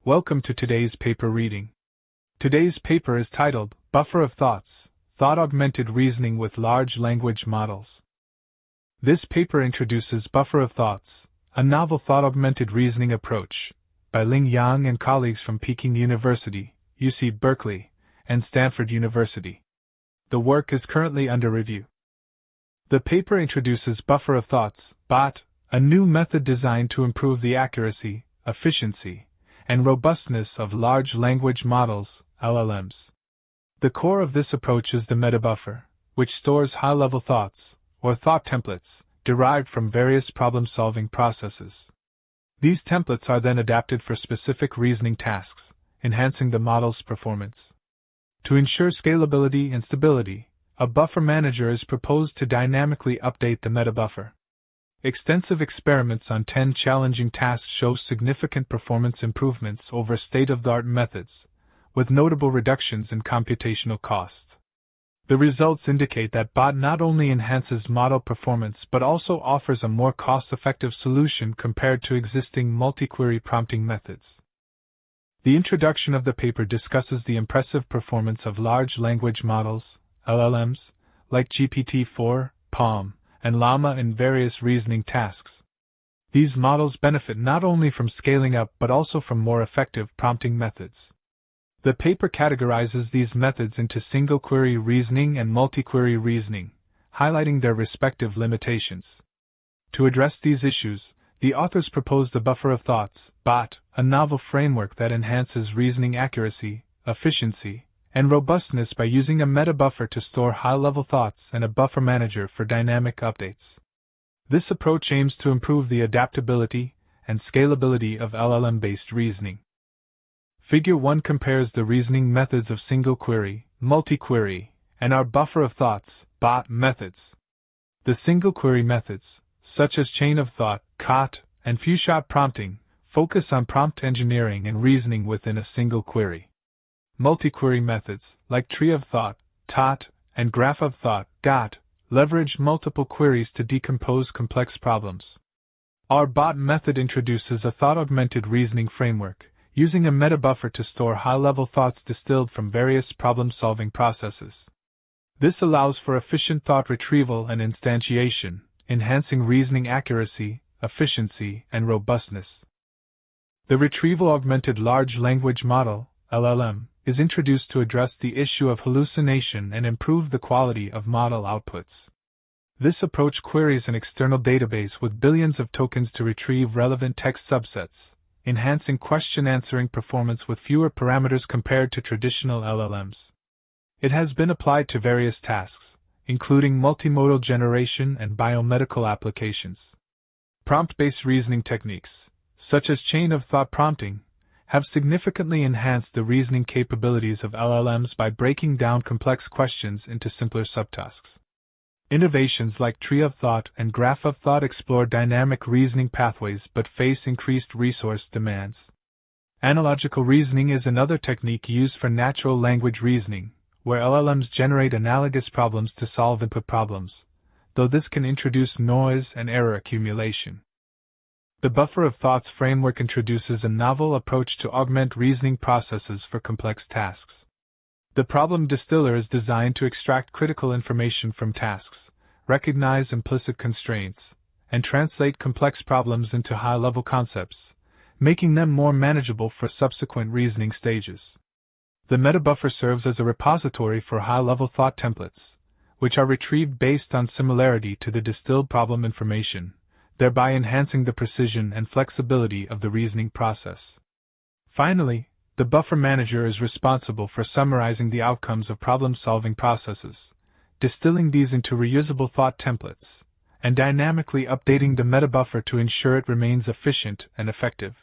Welcome to today's paper reading. Today's paper is titled, Buffer of Thoughts, Thought-Augmented Reasoning with Large Language Models. This paper introduces Buffer of Thoughts, a novel thought-augmented reasoning approach, by Ling and colleagues from Peking University, UC Berkeley, and Stanford University. The work is currently under review. The paper introduces Buffer of Thoughts, BOT, a new method designed to improve the accuracy, efficiency, and robustness of large language models, LLMs. The core of this approach is the metabuffer, which stores high-level thoughts, or thought templates, derived from various problem-solving processes. These templates are then adapted for specific reasoning tasks, enhancing the model's performance. To ensure scalability and stability, a buffer manager is proposed to dynamically update the metabuffer. Extensive experiments on 10 challenging tasks show significant performance improvements over state-of-the-art methods, with notable reductions in computational costs. The results indicate that BOT not only enhances model performance but also offers a more cost-effective solution compared to existing multi-query prompting methods. The introduction of the paper discusses the impressive performance of large language models, LLMs, like GPT-4, PaLM, and Llama in various reasoning tasks. These models benefit not only from scaling up but also from more effective prompting methods. The paper categorizes these methods into single-query reasoning and multi-query reasoning, highlighting their respective limitations. To address these issues, the authors propose the Buffer of Thoughts, BOT, a novel framework that enhances reasoning accuracy, efficiency, and robustness by using a metabuffer to store high-level thoughts and a buffer manager for dynamic updates. This approach aims to improve the adaptability and scalability of LLM-based reasoning. Figure 1 compares the reasoning methods of single-query, multi-query, and our Buffer of Thoughts, BOT methods. The single-query methods, such as chain of thought, COT, and few-shot prompting, focus on prompt engineering and reasoning within a single query. Multi-query methods, like tree of thought, TOT, and graph of thought, GOT, leverage multiple queries to decompose complex problems. Our BOT method introduces a thought-augmented reasoning framework, using a metabuffer to store high-level thoughts distilled from various problem-solving processes. This allows for efficient thought retrieval and instantiation, enhancing reasoning accuracy, efficiency, and robustness. The Retrieval-Augmented Large Language Model, LLM, is introduced to address the issue of hallucination and improve the quality of model outputs. This approach queries an external database with billions of tokens to retrieve relevant text subsets, enhancing question-answering performance with fewer parameters compared to traditional LLMs. It has been applied to various tasks, including multimodal generation and biomedical applications. Prompt-based reasoning techniques, such as chain of thought prompting, have significantly enhanced the reasoning capabilities of LLMs by breaking down complex questions into simpler subtasks. Innovations like tree of thought and graph of thought explore dynamic reasoning pathways but face increased resource demands. Analogical reasoning is another technique used for natural language reasoning, where LLMs generate analogous problems to solve input problems, though this can introduce noise and error accumulation. The Buffer of Thoughts framework introduces a novel approach to augment reasoning processes for complex tasks. The problem distiller is designed to extract critical information from tasks, recognize implicit constraints, and translate complex problems into high-level concepts, making them more manageable for subsequent reasoning stages. The metabuffer serves as a repository for high-level thought templates, which are retrieved based on similarity to the distilled problem information, thereby enhancing the precision and flexibility of the reasoning process. Finally, the buffer manager is responsible for summarizing the outcomes of problem-solving processes, distilling these into reusable thought templates, and dynamically updating the metabuffer to ensure it remains efficient and effective.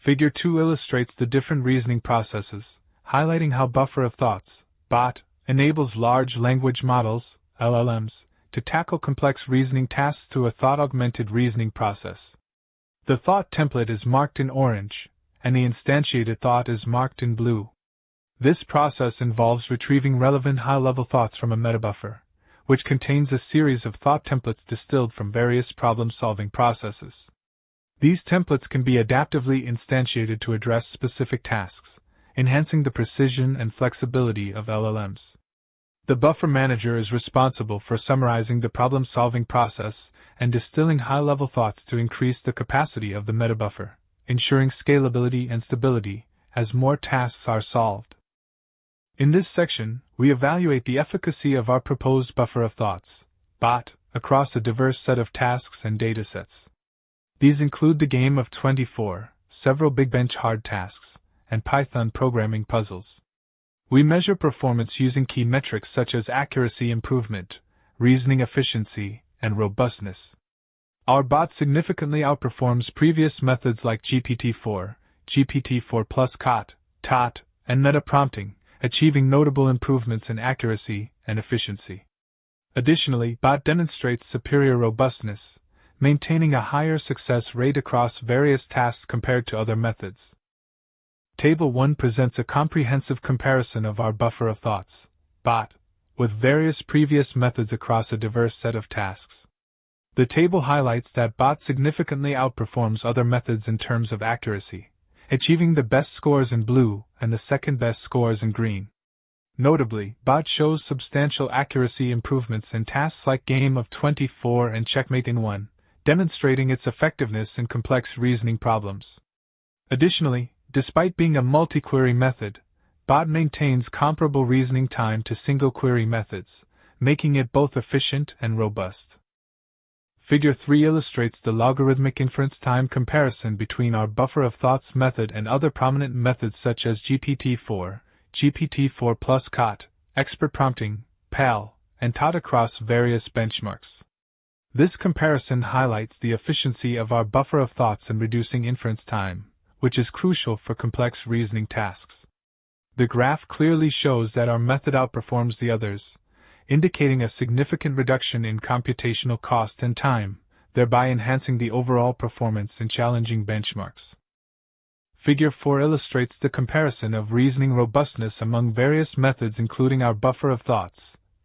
Figure 2 illustrates the different reasoning processes, highlighting how Buffer of Thoughts, BOT, enables large language models, LLMs, to tackle complex reasoning tasks through a thought-augmented reasoning process. The thought template is marked in orange, and the instantiated thought is marked in blue. This process involves retrieving relevant high-level thoughts from a metabuffer, which contains a series of thought templates distilled from various problem-solving processes. These templates can be adaptively instantiated to address specific tasks, enhancing the precision and flexibility of LLMs. The buffer manager is responsible for summarizing the problem-solving process and distilling high-level thoughts to increase the capacity of the metabuffer, ensuring scalability and stability as more tasks are solved. In this section, we evaluate the efficacy of our proposed buffer of thoughts, BOT, across a diverse set of tasks and datasets. These include the game of 24, several big bench hard tasks, and Python programming puzzles. We measure performance using key metrics such as accuracy improvement, reasoning efficiency, and robustness. Our bot significantly outperforms previous methods like GPT-4, GPT-4 plus COT, TOT, and meta prompting, achieving notable improvements in accuracy and efficiency. Additionally, bot demonstrates superior robustness, maintaining a higher success rate across various tasks compared to other methods. Table 1 presents a comprehensive comparison of our buffer of thoughts, BOT, with various previous methods across a diverse set of tasks. The table highlights that BOT significantly outperforms other methods in terms of accuracy, achieving the best scores in blue and the second best scores in green. Notably, BOT shows substantial accuracy improvements in tasks like Game of 24 and Checkmate in 1, demonstrating its effectiveness in complex reasoning problems. Additionally, despite being a multi-query method, BOT maintains comparable reasoning time to single-query methods, making it both efficient and robust. Figure 3 illustrates the logarithmic inference time comparison between our buffer of thoughts method and other prominent methods such as GPT-4, GPT-4 plus COT, expert prompting, PAL, and TOT across various benchmarks. This comparison highlights the efficiency of our buffer of thoughts in reducing inference time, which is crucial for complex reasoning tasks. The graph clearly shows that our method outperforms the others, indicating a significant reduction in computational cost and time, thereby enhancing the overall performance in challenging benchmarks. Figure 4 illustrates the comparison of reasoning robustness among various methods including our buffer of thoughts,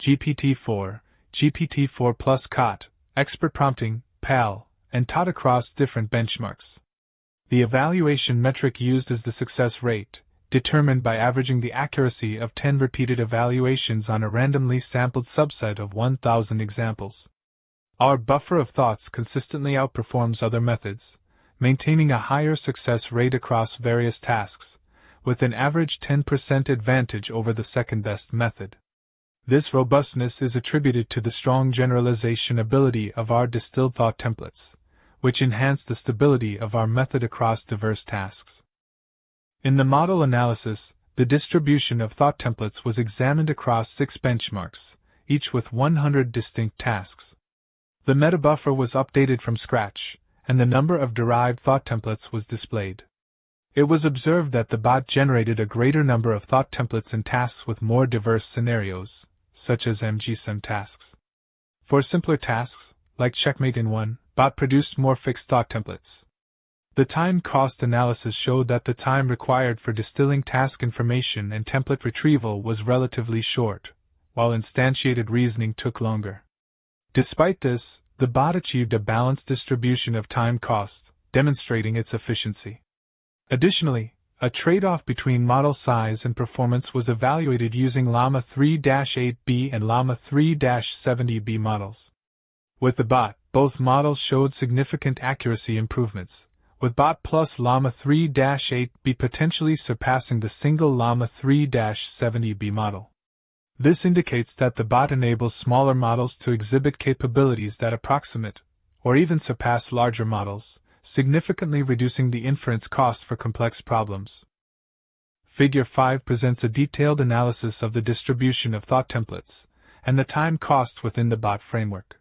GPT-4, GPT-4 plus COT, expert prompting, PAL, and TOT across different benchmarks. The evaluation metric used is the success rate, determined by averaging the accuracy of 10 repeated evaluations on a randomly sampled subset of 1,000 examples. Our buffer of thoughts consistently outperforms other methods, maintaining a higher success rate across various tasks, with an average 10% advantage over the second-best method. This robustness is attributed to the strong generalization ability of our distilled thought templates, which enhance the stability of our method across diverse tasks. In the model analysis, the distribution of thought templates was examined across 6 benchmarks, each with 100 distinct tasks. The metabuffer was updated from scratch, and the number of derived thought templates was displayed. It was observed that the bot generated a greater number of thought templates in tasks with more diverse scenarios, such as MGSIM tasks. For simpler tasks, like Checkmate in 1, bot produced more fixed thought templates. The time-cost analysis showed that the time required for distilling task information and template retrieval was relatively short, while instantiated reasoning took longer. Despite this, the bot achieved a balanced distribution of time cost, demonstrating its efficiency. Additionally, a trade-off between model size and performance was evaluated using Llama 3-8B and Llama 3-70B models. With the bot, both models showed significant accuracy improvements, with bot plus Llama 3-8B potentially surpassing the single Llama 3-70B model. This indicates that the bot enables smaller models to exhibit capabilities that approximate, or even surpass larger models, significantly reducing the inference cost for complex problems. Figure 5 presents a detailed analysis of the distribution of thought templates and the time cost within the bot framework.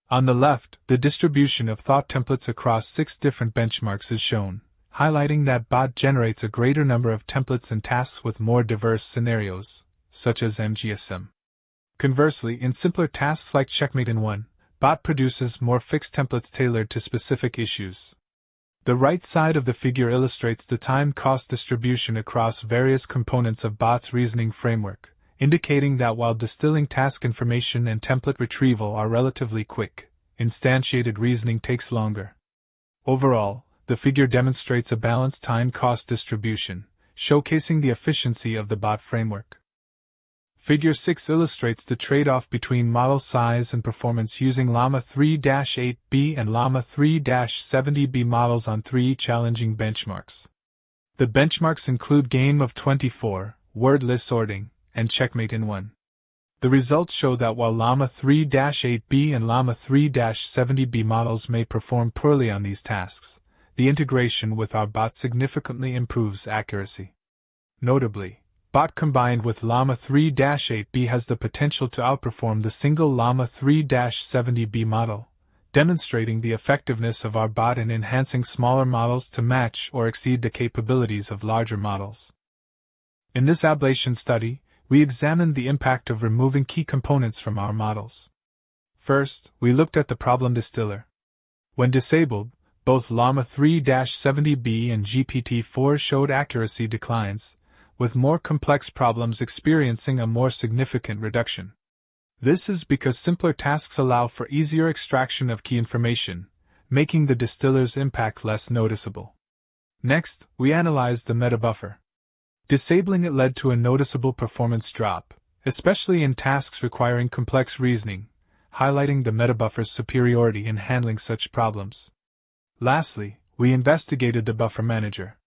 On the left, the distribution of thought templates across 6 different benchmarks is shown, highlighting that bot generates a greater number of templates and tasks with more diverse scenarios, such as MGSIM. Conversely, in simpler tasks like Checkmate in 1, bot produces more fixed templates tailored to specific issues. The right side of the figure illustrates the time-cost distribution across various components of bot's reasoning framework, indicating that while distilling task information and template retrieval are relatively quick, instantiated reasoning takes longer. Overall, The figure demonstrates a balanced time-cost distribution, showcasing the efficiency of the bot framework. Figure 6 illustrates the trade-off between model size and performance using Llama 3-8B and Llama 3-70B models on 3 challenging benchmarks. The benchmarks include Game of 24, word list sorting, and checkmate in 1. The results show that while Llama 3-8B and Llama 3-70B models may perform poorly on these tasks, the integration with our bot significantly improves accuracy. Notably, bot combined with Llama 3-8B has the potential to outperform the single Llama 3-70B model, demonstrating the effectiveness of our bot in enhancing smaller models to match or exceed the capabilities of larger models. In this ablation study, we examined the impact of removing key components from our models. First, we looked at the problem distiller. When disabled, both Llama 3-70B and GPT-4 showed accuracy declines, with more complex problems experiencing a more significant reduction. This is because simpler tasks allow for easier extraction of key information, making the distiller's impact less noticeable. Next, we analyzed the metabuffer. Disabling it led to a noticeable performance drop, especially in tasks requiring complex reasoning, highlighting the metabuffer's superiority in handling such problems. Lastly, we investigated the buffer manager.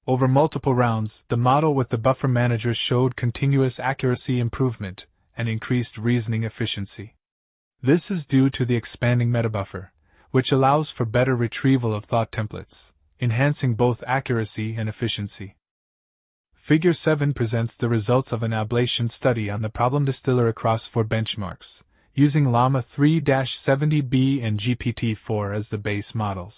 Over multiple rounds, the model with the buffer manager showed continuous accuracy improvement and increased reasoning efficiency. This is due to the expanding metabuffer, which allows for better retrieval of thought templates, enhancing both accuracy and efficiency. Figure 7 presents the results of an ablation study on the problem distiller across 4 benchmarks, using Llama 3-70B and GPT-4 as the base models.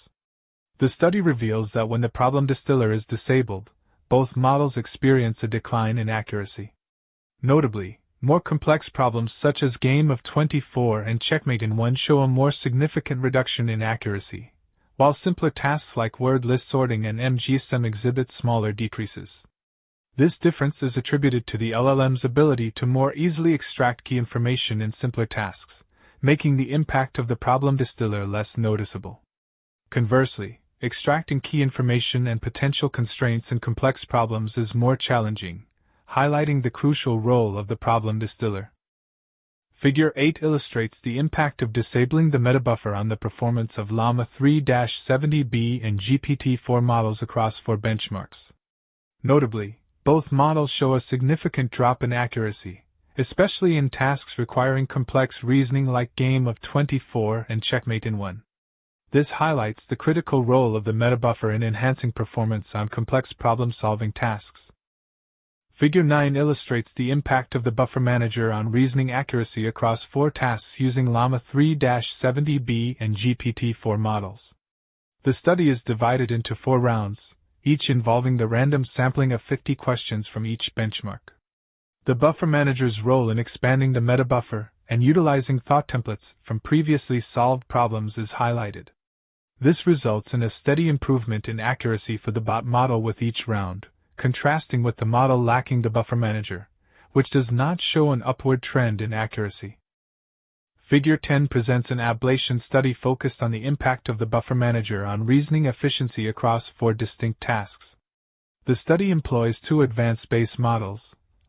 The study reveals that when the problem distiller is disabled, both models experience a decline in accuracy. Notably, more complex problems such as Game of 24 and Checkmate in 1 show a more significant reduction in accuracy, while simpler tasks like word list sorting and MGSM exhibit smaller decreases. This difference is attributed to the LLM's ability to more easily extract key information in simpler tasks, making the impact of the problem distiller less noticeable. Conversely, extracting key information and potential constraints in complex problems is more challenging, highlighting the crucial role of the problem distiller. Figure 8 illustrates the impact of disabling the metabuffer on the performance of Llama 3-70B and GPT-4 models across 4 benchmarks. Notably, both models show a significant drop in accuracy, especially in tasks requiring complex reasoning like Game of 24 and Checkmate in 1. This highlights the critical role of the metabuffer in enhancing performance on complex problem-solving tasks. Figure 9 illustrates the impact of the buffer manager on reasoning accuracy across 4 tasks using Llama 3-70B and GPT-4 models. The study is divided into 4 rounds, each involving the random sampling of 50 questions from each benchmark. The buffer manager's role in expanding the metabuffer and utilizing thought templates from previously solved problems is highlighted. This results in a steady improvement in accuracy for the bot model with each round, contrasting with the model lacking the buffer manager, which does not show an upward trend in accuracy. Figure 10 presents an ablation study focused on the impact of the buffer manager on reasoning efficiency across 4 distinct tasks. The study employs 2 advanced base models,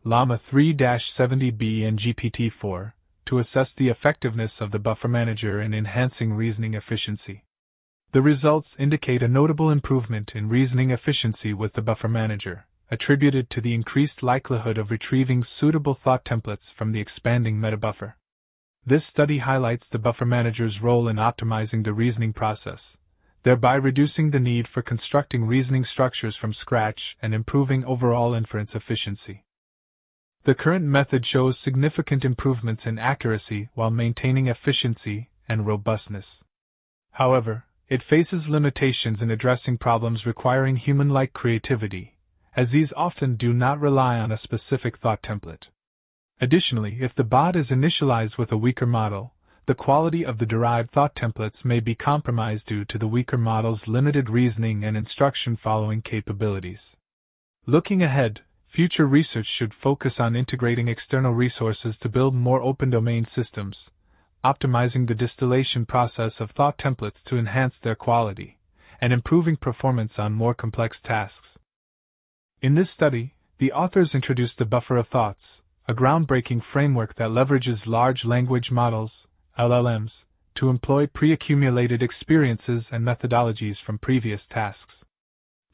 Llama 3-70B and GPT-4, to assess the effectiveness of the buffer manager in enhancing reasoning efficiency. The results indicate a notable improvement in reasoning efficiency with the buffer manager, attributed to the increased likelihood of retrieving suitable thought templates from the expanding metabuffer. This study highlights the buffer manager's role in optimizing the reasoning process, thereby reducing the need for constructing reasoning structures from scratch and improving overall inference efficiency. The current method shows significant improvements in accuracy while maintaining efficiency and robustness. However, it faces limitations in addressing problems requiring human-like creativity, as these often do not rely on a specific thought template. Additionally, if the bot is initialized with a weaker model, the quality of the derived thought templates may be compromised due to the weaker model's limited reasoning and instruction-following capabilities. Looking ahead, future research should focus on integrating external resources to build more open-domain systems, optimizing the distillation process of thought templates to enhance their quality, and improving performance on more complex tasks. In this study, the authors introduced the buffer of thoughts, a groundbreaking framework that leverages large language models, LLMs, to employ pre-accumulated experiences and methodologies from previous tasks.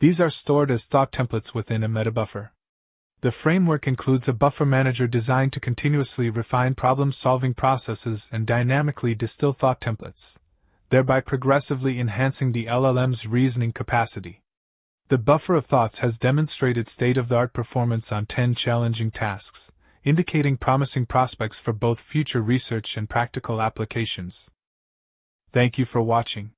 These are stored as thought templates within a metabuffer. The framework includes a buffer manager designed to continuously refine problem-solving processes and dynamically distill thought templates, thereby progressively enhancing the LLM's reasoning capacity. The buffer of thoughts has demonstrated state-of-the-art performance on 10 challenging tasks, indicating promising prospects for both future research and practical applications. Thank you for watching.